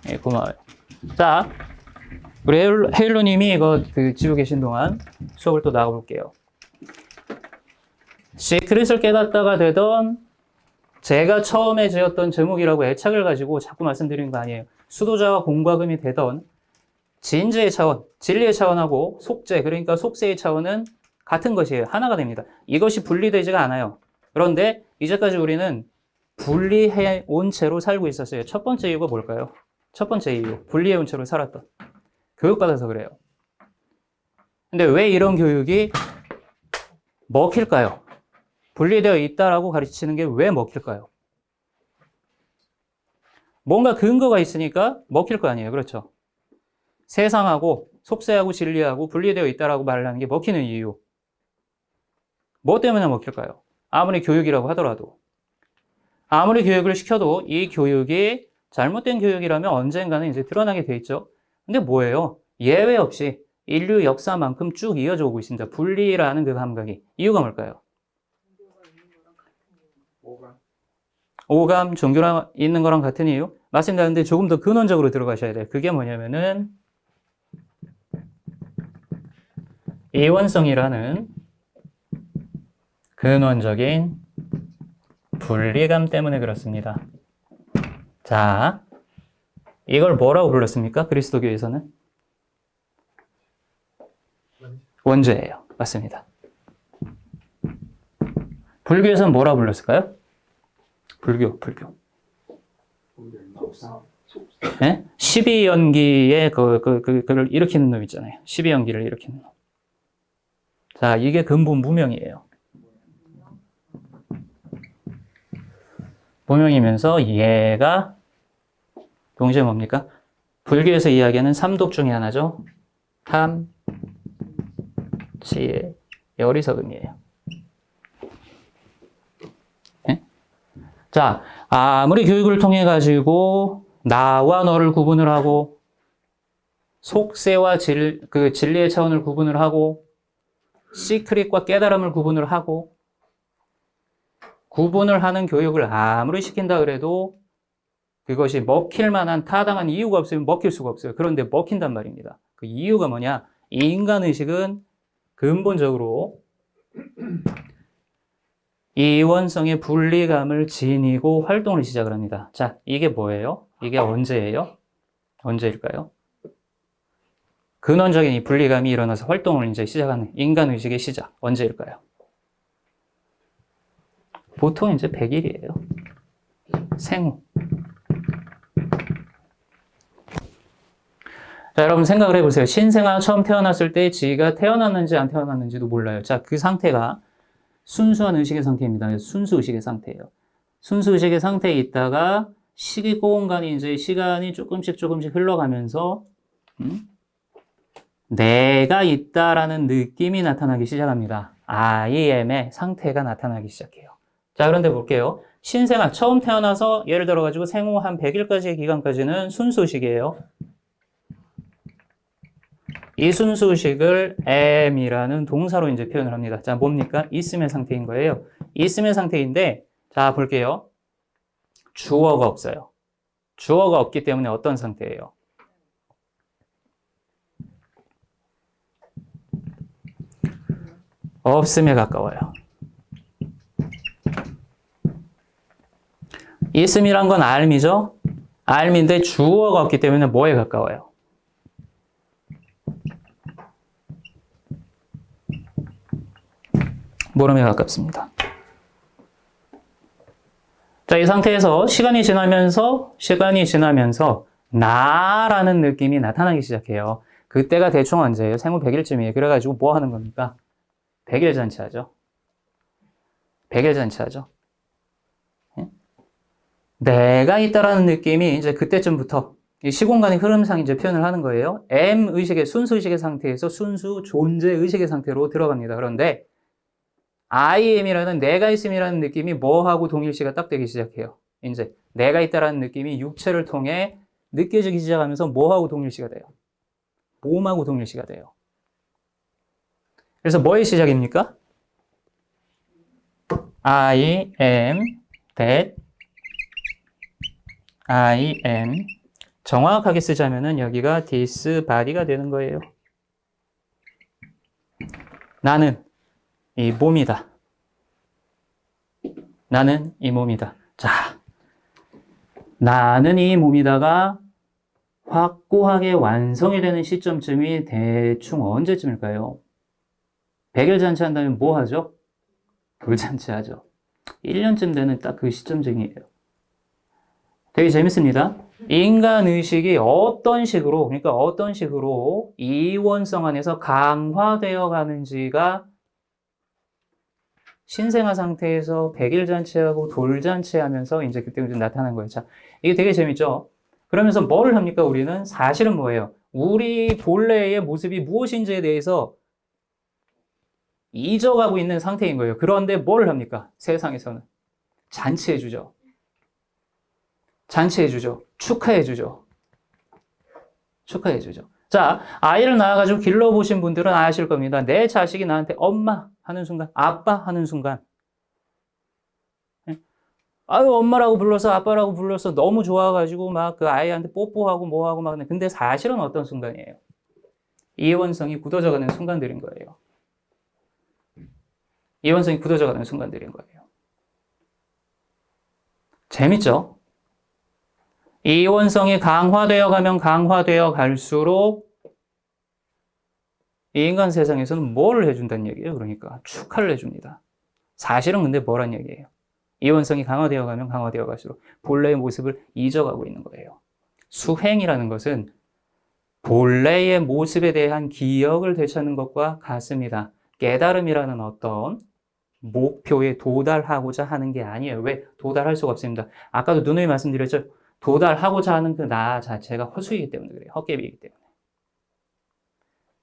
예, 고마워요. 자, 우리 헤일로님이 이거 지고 계신 동안 수업을 또 나가볼게요. 시크릿을 깨닫다가 되던 제가 처음에 지었던 제목이라고 애착을 가지고 자꾸 말씀드리는 거 아니에요. 수도자와 공과금이 되던 진제의 차원, 진리의 차원하고 속죄, 그러니까 속세의 차원은 같은 것이에요. 하나가 됩니다. 이것이 분리되지가 않아요. 그런데 이제까지 우리는 분리해 온 채로 살고 있었어요. 첫 번째 이유가 뭘까요? 첫 번째 이유, 분리해 온 채로 살았던. 교육받아서 그래요. 근데 왜 이런 교육이 먹힐까요? 분리되어 있다라고 가르치는 게 왜 먹힐까요? 뭔가 근거가 있으니까 먹힐 거 아니에요. 그렇죠? 세상하고 속세하고 진리하고 분리되어 있다라고 말을 하는 게 먹히는 이유. 뭐 때문에 먹힐까요? 아무리 교육이라고 하더라도. 아무리 교육을 시켜도 이 교육이 잘못된 교육이라면 언젠가는 이제 드러나게 돼 있죠. 근데 뭐예요? 예외 없이 인류 역사만큼 쭉 이어져 오고 있습니다. 분리라는 그 감각이. 이유가 뭘까요? 오감, 종교랑 있는 거랑 같은 이유? 맞습니다. 근데 조금 더 근원적으로 들어가셔야 돼요. 그게 뭐냐면은 이원성이라는 근원적인 분리감 때문에 그렇습니다. 자, 이걸 뭐라고 불렀습니까? 그리스도교에서는? 원죄예요. 맞습니다. 불교에서는 뭐라고 불렀을까요? 불교. 네? 12연기의 그걸 일으키는 놈 있잖아요. 12연기를 일으키는 놈. 자, 이게 근본 무명이에요. 무명이면서 얘가 동시에 뭡니까? 불교에서 이야기하는 삼독 중에 하나죠. 탐, 지혜, 어리석음이에요. 네? 자, 아무리 교육을 통해 가지고 나와 너를 구분을 하고 속세와 진리의 차원을 구분을 하고 시크릿과 깨달음을 구분을 하고 구분을 하는 교육을 아무리 시킨다 그래도 그것이 먹힐 만한 타당한 이유가 없으면 먹힐 수가 없어요. 그런데 먹힌단 말입니다. 그 이유가 뭐냐? 이 인간의식은 근본적으로 이원성의 분리감을 지니고 활동을 시작을 합니다. 자, 이게 뭐예요? 이게 언제예요? 언제일까요? 근원적인 이 분리감이 일어나서 활동을 이제 시작하는 인간의식의 시작. 언제일까요? 보통 이제 100일이에요. 생후. 자, 여러분 생각을 해보세요. 신생아 처음 태어났을 때 지가 태어났는지 안 태어났는지도 몰라요. 자, 그 상태가 순수한 의식의 상태입니다. 순수 의식의 상태예요. 순수 의식의 상태에 있다가 시공간이 이제 시간이 조금씩 흘러가면서 내가 있다라는 느낌이 나타나기 시작합니다. I am의 상태가 나타나기 시작해요. 자, 그런데 볼게요. 신생아 처음 태어나서 예를 들어가지고 생후 한 100일까지의 기간까지는 순수의식이에요. 이 순수의식을 am이라는 동사로 이제 표현을 합니다. 자, 뭡니까? 있음의 상태인 거예요. 있음의 상태인데, 자, 볼게요. 주어가 없어요. 주어가 없기 때문에 어떤 상태예요? 없음에 가까워요. 있음이란 건 알미죠? 알미인데 주어가 없기 때문에 뭐에 가까워요? 모름에 가깝습니다. 자, 이 상태에서 시간이 지나면서 나라는 느낌이 나타나기 시작해요. 그때가 대충 언제예요? 생후 100일쯤이에요. 그래가지고 뭐 하는 겁니까? 100일 잔치하죠. 100일 잔치하죠. 내가 있다라는 느낌이 이제 그때쯤부터 이 시공간의 흐름상 이제 표현을 하는 거예요. M 의식의 순수 의식의 상태에서 순수 존재 의식의 상태로 들어갑니다. 그런데 I am이라는 내가 있음이라는 느낌이 뭐하고 동일시가 딱 되기 시작해요. 이제 내가 있다라는 느낌이 육체를 통해 느껴지기 시작하면서 뭐하고 동일시가 돼요? 몸하고 동일시가 돼요. 그래서 뭐의 시작입니까? I am that I am 정확하게 쓰자면은 여기가 this body가 되는 거예요. 나는 이 몸이다. 나는 이 몸이다. 자, 나는 이 몸이다가 확고하게 완성이 되는 시점쯤이 대충 언제쯤일까요? 100일 잔치 한다면 뭐 하죠? 돌잔치 하죠. 1년쯤 되는 딱 그 시점쯤이에요. 되게 재밌습니다. 인간 의식이 어떤 식으로, 그러니까 어떤 식으로 이원성 안에서 강화되어 가는지가 신생아 상태에서 100일 잔치하고 돌잔치 하면서 이제 그때 좀 나타난 거예요. 자, 이게 되게 재밌죠? 그러면서 뭐를 합니까? 우리는 사실은 뭐예요? 우리 본래의 모습이 무엇인지에 대해서 잊어가고 있는 상태인 거예요. 그런데 뭘 합니까? 세상에서는. 잔치해주죠. 잔치해주죠. 축하해주죠. 축하해주죠. 자, 아이를 낳아가지고 길러보신 분들은 아실 겁니다. 내 자식이 나한테 엄마 하는 순간, 아빠 하는 순간, 아유, 엄마라고 불러서 아빠라고 불러서 너무 좋아가지고 막 그 아이한테 뽀뽀하고 뭐하고 막, 근데 사실은 어떤 순간이에요? 이원성이 굳어져가는 순간들인 거예요. 이원성이 굳어져가는 순간들인 거예요. 재밌죠? 이원성이 강화되어 가면 강화되어 갈수록 이 인간 세상에서는 뭐를 해준다는 얘기예요? 그러니까 축하를 해줍니다. 사실은 근데 뭐란 얘기예요? 이원성이 강화되어 가면 강화되어 갈수록 본래의 모습을 잊어가고 있는 거예요. 수행이라는 것은 본래의 모습에 대한 기억을 되찾는 것과 같습니다. 깨달음이라는 어떤 목표에 도달하고자 하는 게 아니에요. 왜? 도달할 수가 없습니다. 아까도 누누이 말씀드렸죠. 도달하고자 하는 그 나 자체가 허수이기 때문에 그래요. 헛개비이기 때문에.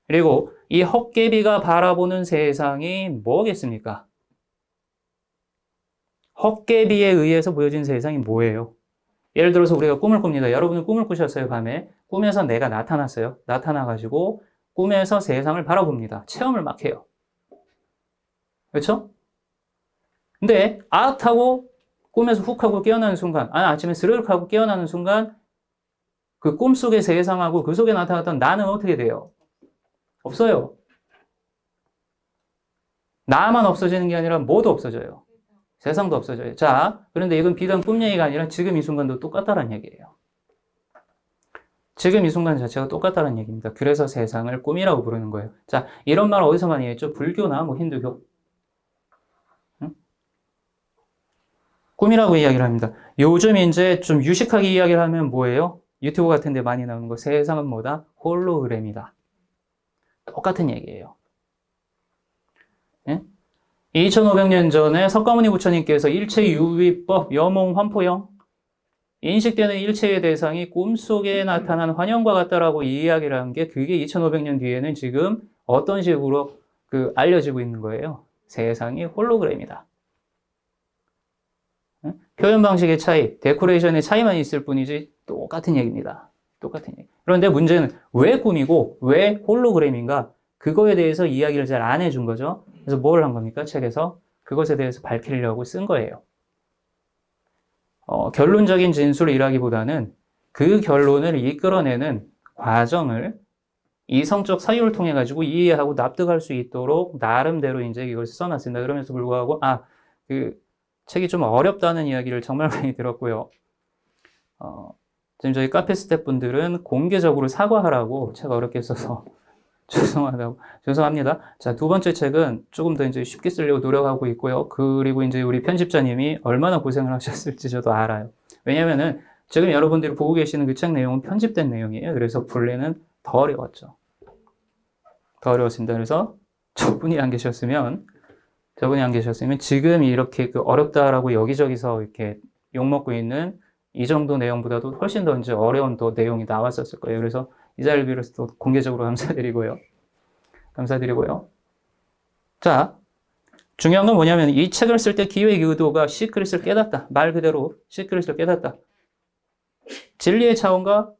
그리고 이 헛개비가 바라보는 세상이 뭐겠습니까? 헛개비에 의해서 보여진 세상이 뭐예요? 예를 들어서 우리가 꿈을 꿉니다. 여러분은 꿈을 꾸셨어요, 밤에. 꿈에서 내가 나타났어요. 나타나가지고 꿈에서 세상을 바라봅니다. 체험을 막 해요. 그렇죠? 근데 하고 꿈에서 훅 하고 깨어나는 순간, 아침에 스르륵 하고 깨어나는 순간 그 꿈속의 세상하고 그 속에 나타났던 나는 어떻게 돼요? 없어요. 나만 없어지는 게 아니라 모두 없어져요. 세상도 없어져요. 자, 그런데 이건 비단 꿈 얘기가 아니라 지금 이 순간도 똑같다는 얘기예요. 지금 이 순간 자체가 똑같다는 얘기입니다. 그래서 세상을 꿈이라고 부르는 거예요. 자, 이런 말 어디서 많이 했죠? 불교나 뭐 힌두교. 응? 꿈이라고 이야기를 합니다. 요즘 이제 좀 유식하게 이야기를 하면 뭐예요? 유튜브 같은 데 많이 나오는 거. 세상은 뭐다? 홀로그램이다. 똑같은 얘기예요. 예? 2500년 전에 석가모니 부처님께서 일체유의법, 여몽, 환포형, 인식되는 일체의 대상이 꿈속에 나타난 환영과 같다라고 이야기를 한 게 그게 2500년 뒤에는 지금 어떤 식으로 알려지고 있는 거예요? 세상이 홀로그램이다. 표현 방식의 차이, 데코레이션의 차이만 있을 뿐이지 똑같은 얘기입니다. 똑같은 얘기. 그런데 문제는 왜 꿈이고 왜 홀로그램인가? 그거에 대해서 이야기를 잘 안 해준 거죠. 그래서 뭘 한 겁니까? 책에서 그것에 대해서 밝히려고 쓴 거예요. 결론적인 진술이라기보다는 그 결론을 이끌어내는 과정을 이성적 사유를 통해 가지고 이해하고 납득할 수 있도록 나름대로 이제 이걸 써놨습니다. 그러면서 불구하고 그 책이 좀 어렵다는 이야기를 정말 많이 들었고요. 지금 저희 카페 스태프분들은 공개적으로 사과하라고 책 어렵게 써서 죄송합니다. 자, 두 번째 책은 조금 더 이제 쉽게 쓰려고 노력하고 있고요. 그리고 이제 우리 편집자님이 얼마나 고생을 하셨을지 저도 알아요. 왜냐면은 지금 여러분들이 보고 계시는 그 책 내용은 편집된 내용이에요. 그래서 본래는 더 어려웠죠. 더 어려웠습니다. 그래서 저분이 안 계셨으면 지금 이렇게 어렵다라고 여기저기서 이렇게 욕먹고 있는 이 정도 내용보다도 훨씬 더 이제 어려운 또 내용이 나왔었을 거예요. 그래서 이 자리를 빌어서 또 공개적으로 감사드리고요. 자, 중요한 건 뭐냐면 이 책을 쓸 때 기획 의도가 시크릿을 깨닫다. 말 그대로 시크릿을 깨닫다. 진리의 차원과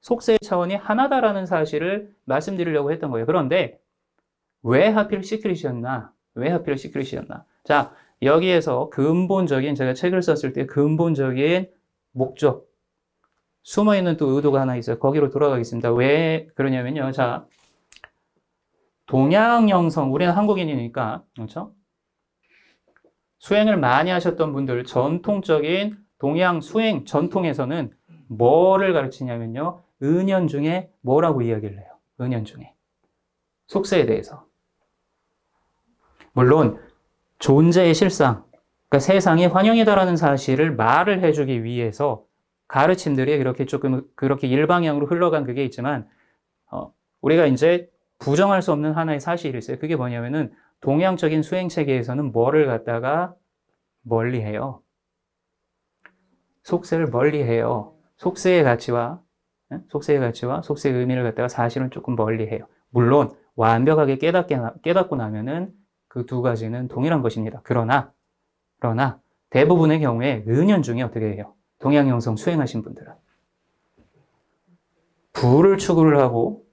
속세의 차원이 하나다라는 사실을 말씀드리려고 했던 거예요. 그런데 왜 하필 시크릿이었나? 자, 여기에서 제가 책을 썼을 때 근본적인 목적, 숨어있는 또 의도가 하나 있어요. 거기로 돌아가겠습니다. 왜 그러냐면요. 자, 동양 영성, 우리는 한국인이니까, 그렇죠? 수행을 많이 하셨던 분들, 전통적인 동양 수행 전통에서는 뭐를 가르치냐면요. 은연중에 뭐라고 이야기를 해요? 은연중에. 속세에 대해서. 물론 존재의 실상, 그러니까 세상이 환영이다라는 사실을 말을 해주기 위해서 가르침들이 그렇게 조금 그렇게 일방향으로 흘러간 그게 있지만 우리가 이제 부정할 수 없는 하나의 사실이 있어요. 그게 뭐냐면은 동양적인 수행 체계에서는 뭐를 갖다가 멀리해요. 속세를 멀리해요. 속세의 가치와 속세의 의미를 갖다가 사실은 조금 멀리해요. 물론 완벽하게 깨닫고 나면은 그 두 가지는 동일한 것입니다. 그러나 대부분의 경우에 은연중에 어떻게 해요? 동양 영성 수행하신 분들은 부를 추구를 하고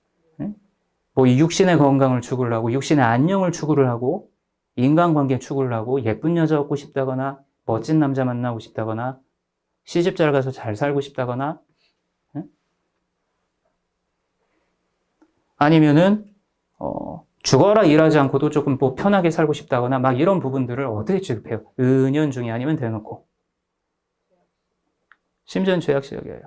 뭐 이 육신의 건강을 추구를 하고 육신의 안녕을 추구를 하고 인간관계 추구를 하고 예쁜 여자 얻고 싶다거나 멋진 남자 만나고 싶다거나 시집 잘 가서 잘 살고 싶다거나 아니면은 죽어라 일하지 않고도 조금 뭐 편하게 살고 싶다거나 막 이런 부분들을 어떻게 취급해요? 은연중에 아니면 대놓고. 심지어는 죄악시역이에요.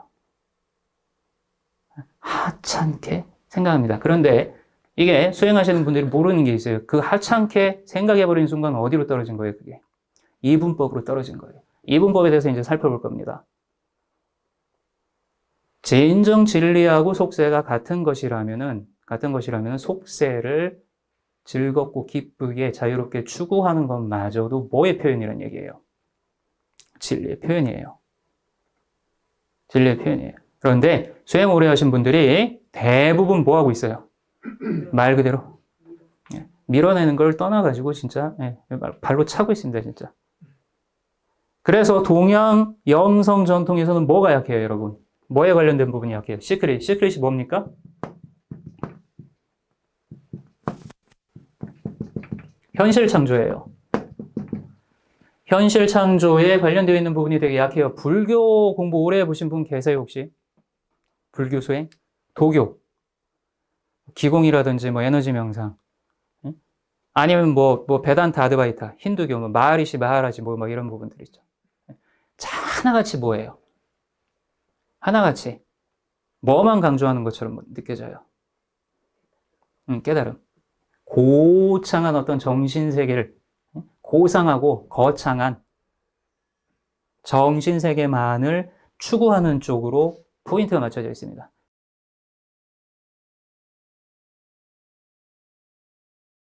하찮게 생각합니다. 그런데 이게 수행하시는 분들이 모르는 게 있어요. 그 하찮게 생각해버리는 순간 어디로 떨어진 거예요, 그게? 이분법으로 떨어진 거예요. 이분법에 대해서 이제 살펴볼 겁니다. 진정 진리하고 속세가 같은 것이라면은 속세를 즐겁고 기쁘게 자유롭게 추구하는 것마저도 뭐의 표현이라는 얘기예요? 진리의 표현이에요. 진리의 표현이에요. 그런데 수행 오래 하신 분들이 대부분 뭐 하고 있어요? 말 그대로 밀어내는 걸 떠나가지고 진짜 발로 차고 있습니다, 진짜. 그래서 동양 영성 전통에서는 뭐가 약해요, 여러분? 뭐에 관련된 부분이 약해요? 시크릿이 뭡니까? 현실 창조예요. 현실 창조에 관련되어 있는 부분이 되게 약해요. 불교 공부 오래 해보신 분 계세요, 혹시? 불교 수행? 도교. 기공이라든지 뭐 에너지 명상. 아니면 뭐 베단타 아드바이타, 힌두교, 뭐 마하리시, 마하라지 뭐 이런 부분들 있죠. 하나같이 뭐예요? 하나같이 뭐만 강조하는 것처럼 느껴져요? 깨달음. 고창한 어떤 정신세계를 고상하고 거창한 정신세계만을 추구하는 쪽으로 포인트가 맞춰져 있습니다.